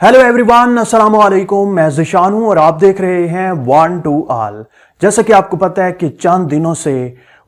Hello everyone, अस्सलाम वालेकुम। मैं ज़िशान हूं और आप देख रहे हैं वन टू ऑल। जैसा कि आपको पता है कि चंद दिनों से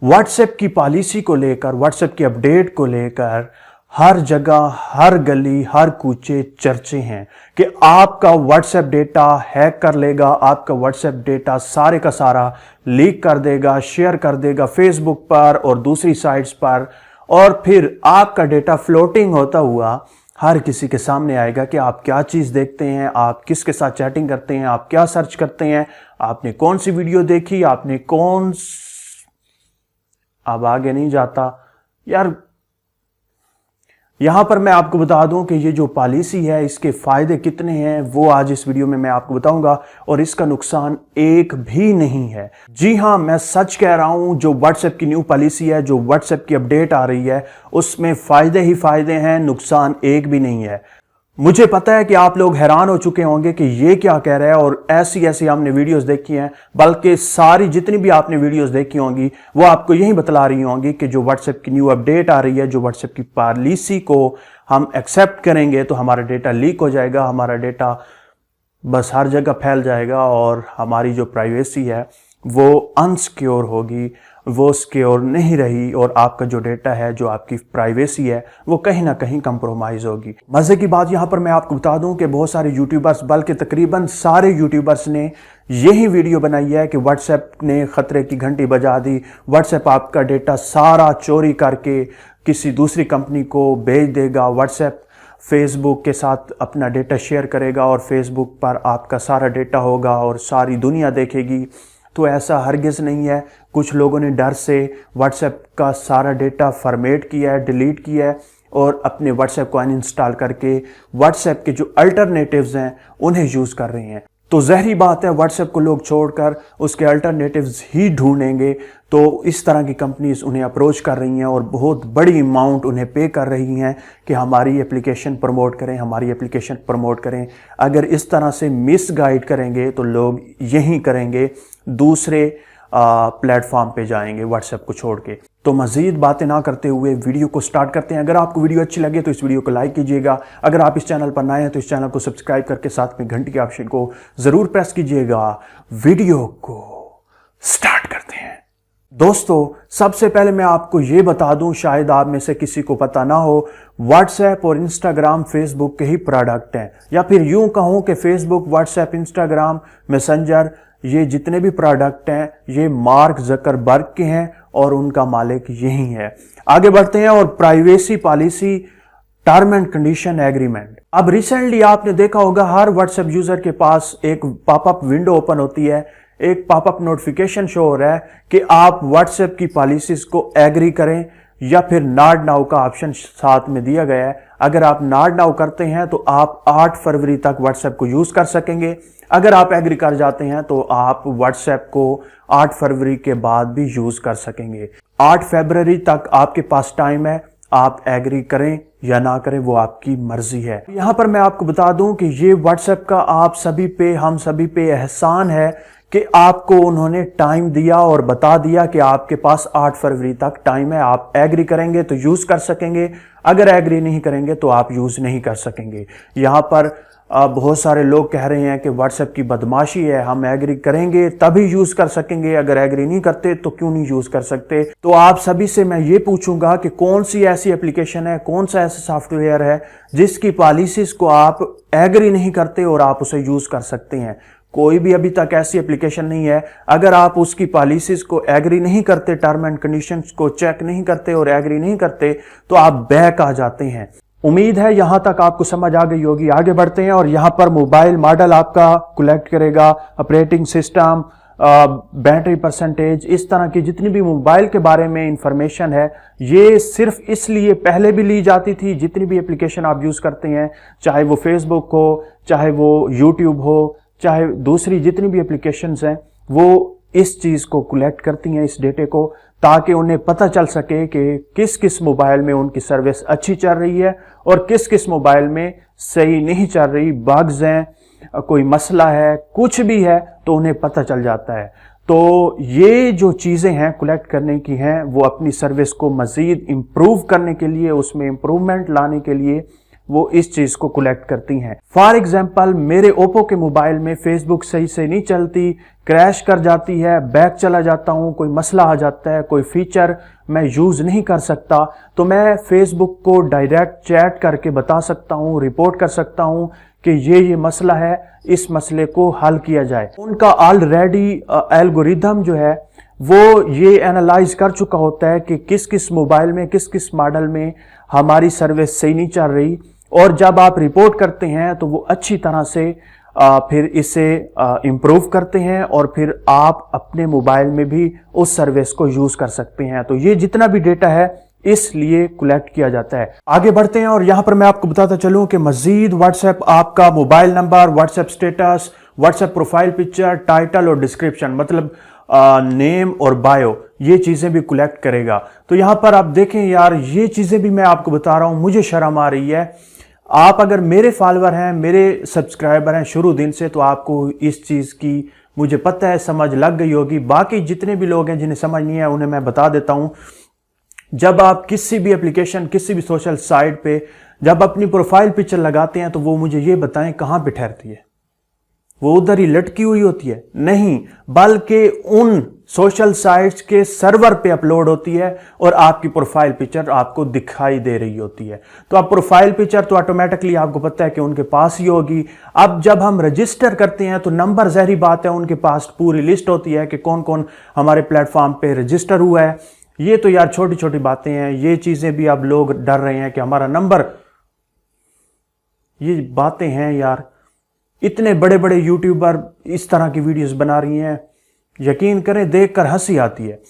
व्हाट्सएप की पॉलिसी को लेकर, व्हाट्सएप की अपडेट को लेकर हर जगह, हर गली, हर कूचे चर्चे हैं कि आपका व्हाट्सएप डेटा हैक कर लेगा, आपका व्हाट्सएप डेटा सारे का सारा लीक कर देगा, शेयर कर देगा फेसबुक पर और दूसरी साइट्स पर, और फिर आपका डेटा फ्लोटिंग होता हुआ हर किसी के सामने आएगा कि आप क्या चीज़ देखते हैं, आप किसके साथ चैटिंग करते हैं, आप क्या सर्च करते हैं, आपने कौन सी वीडियो देखी, आपने अब आगे नहीं जाता यार। यहां पर मैं आपको बता दूं कि ये जो पॉलिसी है इसके फायदे कितने हैं वो आज इस वीडियो में मैं आपको बताऊंगा, और इसका नुकसान एक भी नहीं है। जी हां, मैं सच कह रहा हूं। जो व्हाट्सएप की न्यू पॉलिसी है, जो व्हाट्सएप की अपडेट आ रही है, उसमें फायदे ही फायदे हैं, नुकसान एक भी नहीं है। मुझे पता है कि आप लोग हैरान हो चुके होंगे कि ये क्या कह रहा है, और ऐसी ऐसी हमने वीडियोस देखी हैं, बल्कि सारी जितनी भी आपने वीडियोस देखी होंगी वो आपको यही बतला रही होंगी कि जो व्हाट्सएप की न्यू अपडेट आ रही है, जो व्हाट्सएप की पॉलिसी को हम एक्सेप्ट करेंगे तो हमारा डेटा लीक हो जाएगा, हमारा डेटा बस हर जगह फैल जाएगा और हमारी जो प्राइवेसी है वो अनसिक्योर होगी, वो सिक्योर नहीं रही, और आपका जो डेटा है, जो आपकी प्राइवेसी है, वो कहीं ना कहीं कंप्रोमाइज होगी। मजे की बात यहां पर मैं आपको बता दूं कि बहुत सारे यूट्यूबर्स, बल्कि तकरीबन सारे यूट्यूबर्स ने यही वीडियो बनाई है कि व्हाट्सएप ने खतरे की घंटी बजा दी, व्हाट्सएप आपका डेटा सारा चोरी करके किसी दूसरी कंपनी को भेज देगा, व्हाट्सएप फेसबुक के साथ अपना डेटा शेयर करेगा और फेसबुक पर आपका सारा डेटा होगा और सारी दुनिया देखेगी। तो ऐसा हरगिज़ नहीं है। कुछ लोगों ने डर से व्हाट्सएप का सारा डेटा फॉर्मेट किया है, डिलीट किया है, और अपने व्हाट्सएप को अनइंस्टॉल करके व्हाट्सएप के जो अल्टरनेटिव्स हैं उन्हें यूज़ कर रहे हैं। तो ज़ाहिर बात है, व्हाट्सएप को लोग छोड़कर उसके अल्टरनेटिव्स ही ढूंढेंगे। तो इस तरह की कंपनीज उन्हें अप्रोच कर रही हैं और बहुत बड़ी अमाउंट उन्हें पे कर रही हैं कि हमारी एप्लीकेशन प्रमोट करें, हमारी एप्लीकेशन प्रमोट करें। अगर इस तरह से मिस गाइड करेंगे तो लोग यही करेंगे, दूसरे प्लेटफॉर्म पे जाएंगे व्हाट्सएप को छोड़ के। तो मजीद बातें ना करते हुए वीडियो को स्टार्ट करते हैं। अगर आपको वीडियो अच्छी लगे तो इस वीडियो को लाइक कीजिएगा। अगर आप इस चैनल पर नए हैं तो इस चैनल को सब्सक्राइब करके साथ में घंटी के ऑप्शन को जरूर प्रेस कीजिएगा। वीडियो को स्टार्ट करते हैं। दोस्तों, सबसे पहले मैं आपको ये बता दूं, शायद आप में से किसी को पता ना हो, व्हाट्सएप और इंस्टाग्राम फेसबुक के ही प्रोडक्ट हैं, या फिर यूं कहूं कि फेसबुक, व्हाट्सएप, इंस्टाग्राम, मैसेंजर, ये जितने भी प्रोडक्ट हैं ये मार्क जकरबर्ग के हैं और उनका मालिक यही है। आगे बढ़ते हैं और privacy policy, term and condition agreement. अब रिसेंटली आपने देखा होगा हर व्हाट्सएप यूजर के पास एक पॉपअप विंडो ओपन होती है, एक पॉपअप नोटिफिकेशन शो हो रहा है कि आप व्हाट्सएप की पॉलिसीज को एग्री करें, या फिर नॉट नाउ का ऑप्शन साथ में दिया गया है। अगर आप नॉट नाउ करते हैं तो आप 8 फरवरी तक व्हाट्सएप को यूज कर सकेंगे। अगर आप एग्री कर जाते हैं तो आप व्हाट्सएप को 8 फरवरी के बाद भी यूज कर सकेंगे। 8 फरवरी तक आपके पास टाइम है, आप एग्री करें या ना करें वो आपकी मर्जी है। यहां पर मैं आपको बता दूं कि ये व्हाट्सएप का आप सभी पे, हम सभी पे एहसान है कि आपको उन्होंने टाइम दिया और बता दिया कि आपके पास 8 फरवरी तक टाइम है। आप एग्री करेंगे तो यूज कर सकेंगे, अगर एग्री नहीं करेंगे तो आप यूज नहीं कर सकेंगे। यहां पर बहुत सारे लोग कह रहे हैं कि व्हाट्सएप की बदमाशी है, हम एग्री करेंगे तभी यूज कर सकेंगे, अगर एग्री नहीं करते तो क्यों नहीं यूज कर सकते। तो आप सभी से मैं ये पूछूंगा कि कौन सी ऐसी एप्लीकेशन है, कौन सा ऐसा सॉफ्टवेयर है जिसकी पॉलिसीज को आप एग्री नहीं करते और आप उसे यूज कर सकते हैं। कोई भी अभी तक ऐसी एप्लीकेशन नहीं है। अगर आप उसकी पॉलिसीज को एग्री नहीं करते, टर्म एंड कंडीशंस को चेक नहीं करते और एग्री नहीं करते, तो आप बैक आ जाते हैं। उम्मीद है यहां तक आपको समझ आ गई होगी। आगे बढ़ते हैं और यहां पर मोबाइल मॉडल आपका कलेक्ट करेगा, ऑपरेटिंग सिस्टम, बैटरी परसेंटेज, इस तरह की जितनी भी मोबाइल के बारे में इंफॉर्मेशन है, ये सिर्फ इसलिए पहले भी ली जाती थी। जितनी भी एप्लीकेशन आप यूज करते हैं, चाहे वो फेसबुक हो, चाहे वो यूट्यूब हो, चाहे दूसरी जितनी भी एप्लीकेशंस हैं, वो इस चीज को कलेक्ट करती हैं, इस डेटे को, ताकि उन्हें पता चल सके कि किस किस मोबाइल में उनकी सर्विस अच्छी चल रही है और किस किस मोबाइल में सही नहीं चल रही, बग्स हैं, कोई मसला है, कुछ भी है तो उन्हें पता चल जाता है। तो ये जो चीज़ें हैं कलेक्ट करने की हैं, वो अपनी सर्विस को मज़ीद इम्प्रूव करने के लिए, उसमें इम्प्रूवमेंट लाने के लिए वो इस चीज को कलेक्ट करती हैं। फॉर एग्जाम्पल, मेरे ओप्पो के मोबाइल में फेसबुक सही से नहीं चलती, क्रैश कर जाती है, बैक चला जाता हूं, कोई मसला आ जाता है, कोई फीचर मैं यूज नहीं कर सकता, तो मैं फेसबुक को डायरेक्ट चैट करके बता सकता हूं, रिपोर्ट कर सकता हूं कि ये मसला है, इस मसले को हल किया जाए। उनका ऑलरेडी एल्गोरिथम जो है वो ये एनालाइज कर चुका होता है कि किस किस मोबाइल में, किस किस मॉडल में हमारी सर्विस सही नहीं चल रही, और जब आप रिपोर्ट करते हैं तो वो अच्छी तरह से फिर इसे इम्प्रूव करते हैं और फिर आप अपने मोबाइल में भी उस सर्विस को यूज कर सकते हैं। तो ये जितना भी डेटा है इसलिए कलेक्ट किया जाता है। आगे बढ़ते हैं और यहां पर मैं आपको बताता चलूं कि मजीद व्हाट्सएप आपका mobile number, WhatsApp status, WhatsApp profile picture, title और डिस्क्रिप्शन, मतलब नेम और बायो, ये चीजें भी कलेक्ट करेगा। तो यहां पर आप देखें यार, ये चीजें भी मैं आपको बता रहा हूं, मुझे शर्म आ रही है। आप अगर मेरे फॉलोअर हैं, मेरे सब्सक्राइबर हैं शुरू दिन से, तो आपको इस चीज की मुझे पता है समझ लग गई होगी। बाकी जितने भी लोग हैं जिन्हें समझ नहीं है उन्हें मैं बता देता हूं। जब आप किसी भी एप्लीकेशन, किसी भी सोशल साइट पे जब अपनी प्रोफाइल पिक्चर लगाते हैं तो वो मुझे ये बताएं कहां पे ठहरती है। वो उधर ही लटकी हुई होती है? नहीं, बल्कि उन सोशल साइट्स के सर्वर पे अपलोड होती है और आपकी प्रोफाइल पिक्चर आपको दिखाई दे रही होती है। तो अब प्रोफाइल पिक्चर तो ऑटोमेटिकली आपको पता है कि उनके पास ही होगी। अब जब हम रजिस्टर करते हैं तो नंबर, ज़ाहिर बात है, उनके पास पूरी लिस्ट होती है कि कौन कौन हमारे प्लेटफॉर्म पे रजिस्टर हुआ है। ये तो यार छोटी छोटी बातें हैं, ये चीजें भी अब लोग डर रहे हैं कि हमारा नंबर, ये बातें हैं यार। इतने बड़े बड़े यूट्यूबर इस तरह की वीडियोस बना रही हैं, यकीन करें देखकर हंसी आती है।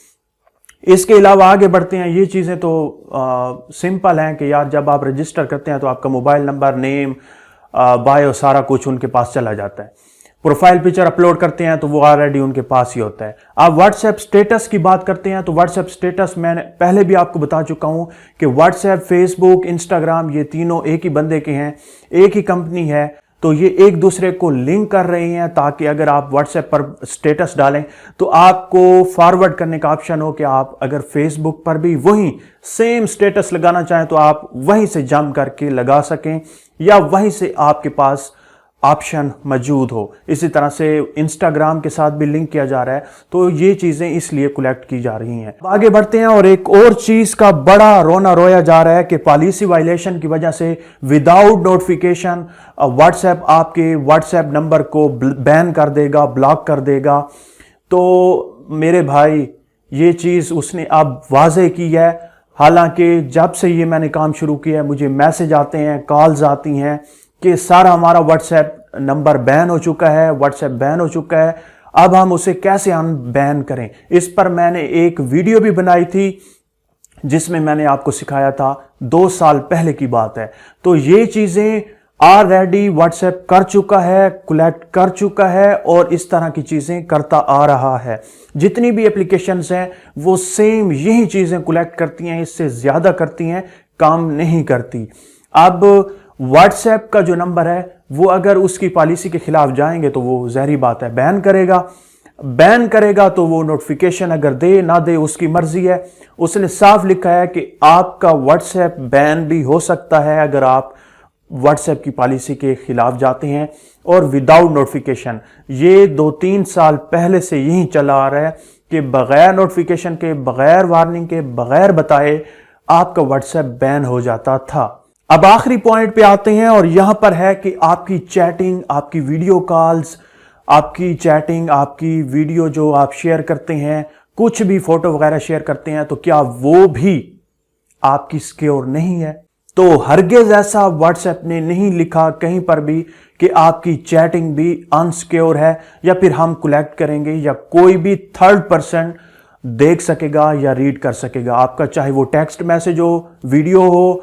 इसके अलावा आगे बढ़ते हैं। ये चीजें तो सिंपल हैं कि यार जब आप रजिस्टर करते हैं तो आपका मोबाइल नंबर, नेम, बायो, सारा कुछ उनके पास चला जाता है। प्रोफाइल पिक्चर अपलोड करते हैं तो वो ऑलरेडी उनके पास ही होता है। आप व्हाट्सएप स्टेटस की बात करते हैं तो व्हाट्सएप स्टेटस मैंने पहले भी आपको बता चुका हूं कि व्हाट्सएप, फेसबुक, इंस्टाग्राम, ये तीनों एक ही बंदे के हैं, एक ही कंपनी है। तो ये एक दूसरे को लिंक कर रहे हैं ताकि अगर आप व्हाट्सएप पर स्टेटस डालें तो आपको फॉरवर्ड करने का ऑप्शन हो कि आप अगर फेसबुक पर भी वही सेम स्टेटस लगाना चाहें तो आप वहीं से जंप करके लगा सकें या वहीं से आपके पास ऑप्शन मौजूद हो। इसी तरह से इंस्टाग्राम के साथ भी लिंक किया जा रहा है। तो ये चीजें इसलिए कलेक्ट की जा रही हैं। आगे बढ़ते हैं और एक और चीज का बड़ा रोना रोया जा रहा है कि पॉलिसी वायलेशन की वजह से विदाउट नोटिफिकेशन व्हाट्सएप आपके व्हाट्सएप नंबर को बैन कर देगा, ब्लॉक कर देगा। तो मेरे भाई, ये चीज उसने अब वाजे की है। हालांकि जब से ये मैंने काम शुरू किया है मुझे मैसेज आते हैं, कॉल्स आती हैं कि सारा हमारा व्हाट्सएप नंबर बैन हो चुका है, व्हाट्सएप बैन हो चुका है, अब हम उसे कैसे अनबैन करें। इस पर मैंने एक वीडियो भी बनाई थी जिसमें मैंने आपको सिखाया था, 2 साल पहले की बात है। तो ये चीजें ऑलरेडी व्हाट्सएप कर चुका है, कलेक्ट कर चुका है और इस तरह की चीजें करता आ रहा है। जितनी भी एप्लीकेशंस हैं वो सेम यही चीजें कलेक्ट करती हैं, इससे ज्यादा करती हैं, काम नहीं करती। अब व्हाट्सएप का जो नंबर है वो अगर उसकी पॉलिसी के खिलाफ जाएंगे तो वो ज़ाहिर बात है बैन करेगा। तो वो नोटिफिकेशन अगर दे ना दे उसकी मर्जी है। उसने साफ लिखा है कि आपका व्हाट्सएप बैन भी हो सकता है अगर आप व्हाट्सएप की पॉलिसी के खिलाफ जाते हैं और विदाउट नोटिफिकेशन। ये 2-3 साल पहले से यही चला आ रहा है कि बगैर नोटिफिकेशन के, बगैर वार्निंग के, बगैर बताए आपका व्हाट्सएप बैन हो जाता था। अब आखिरी पॉइंट पे आते हैं और यहां पर है कि आपकी चैटिंग, आपकी वीडियो कॉल्स, आपकी चैटिंग, आपकी वीडियो जो आप शेयर करते हैं, कुछ भी फोटो वगैरह शेयर करते हैं, तो क्या वो भी आपकी सिक्योर नहीं है? तो हरगिज ऐसा व्हाट्सएप ने नहीं लिखा कहीं पर भी कि आपकी चैटिंग भी अनसिक्योर है या फिर हम कलेक्ट करेंगे या कोई भी थर्ड पर्सन देख सकेगा या रीड कर सकेगा आपका, चाहे वो टेक्स्ट मैसेज हो, वीडियो हो,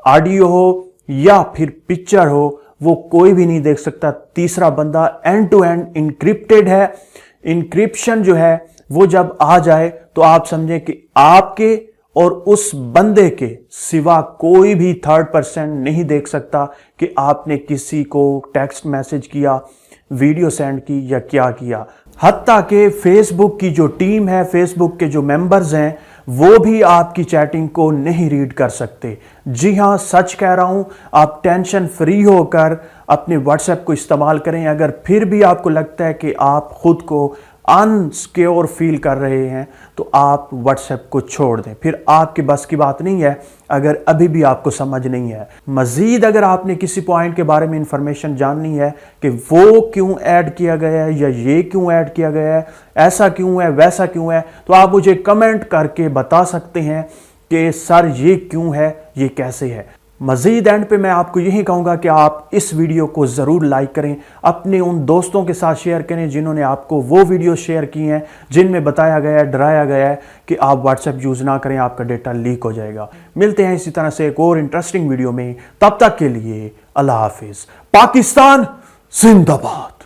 ऑडियो हो या फिर पिक्चर हो, वो कोई भी नहीं देख सकता। तीसरा बंदा एंड टू एंड इनक्रिप्टेड है। इनक्रिप्शन जो है वो जब आ जाए तो आप समझें कि आपके और उस बंदे के सिवा कोई भी थर्ड पर्सन नहीं देख सकता कि आपने किसी को टेक्स्ट मैसेज किया, वीडियो सेंड की या क्या किया। हत्ता कि फेसबुक की जो टीम है, फेसबुक के जो मेंबर्स हैं, वो भी आपकी चैटिंग को नहीं रीड कर सकते। जी हां, सच कह रहा हूं, आप टेंशन फ्री होकर अपने व्हाट्सएप को इस्तेमाल करें। अगर फिर भी आपको लगता है कि आप खुद को अनसिक्योर फील कर रहे हैं तो आप व्हाट्सएप को छोड़ दें, फिर आपके बस की बात नहीं है अगर अभी भी आपको समझ नहीं है। मजीद अगर आपने किसी पॉइंट के बारे में इंफॉर्मेशन जाननी है कि वो क्यों ऐड किया गया है या ये क्यों ऐड किया गया है, ऐसा क्यों है, वैसा क्यों है, तो आप मुझे कमेंट करके बता सकते हैं कि सर ये क्यों है, ये कैसे है। मजीद एंड पे मैं आपको यही कहूँगा कि आप इस वीडियो को ज़रूर लाइक करें, अपने उन दोस्तों के साथ शेयर करें जिन्होंने आपको वो वीडियो शेयर की हैं जिनमें बताया गया है, डराया गया है कि आप व्हाट्सएप यूज़ ना करें, आपका डेटा लीक हो जाएगा। मिलते हैं इसी तरह से एक और इंटरेस्टिंग वीडियो में, तब तक के लिए अल्लाह हाफिज़। पाकिस्तान जिंदाबाद।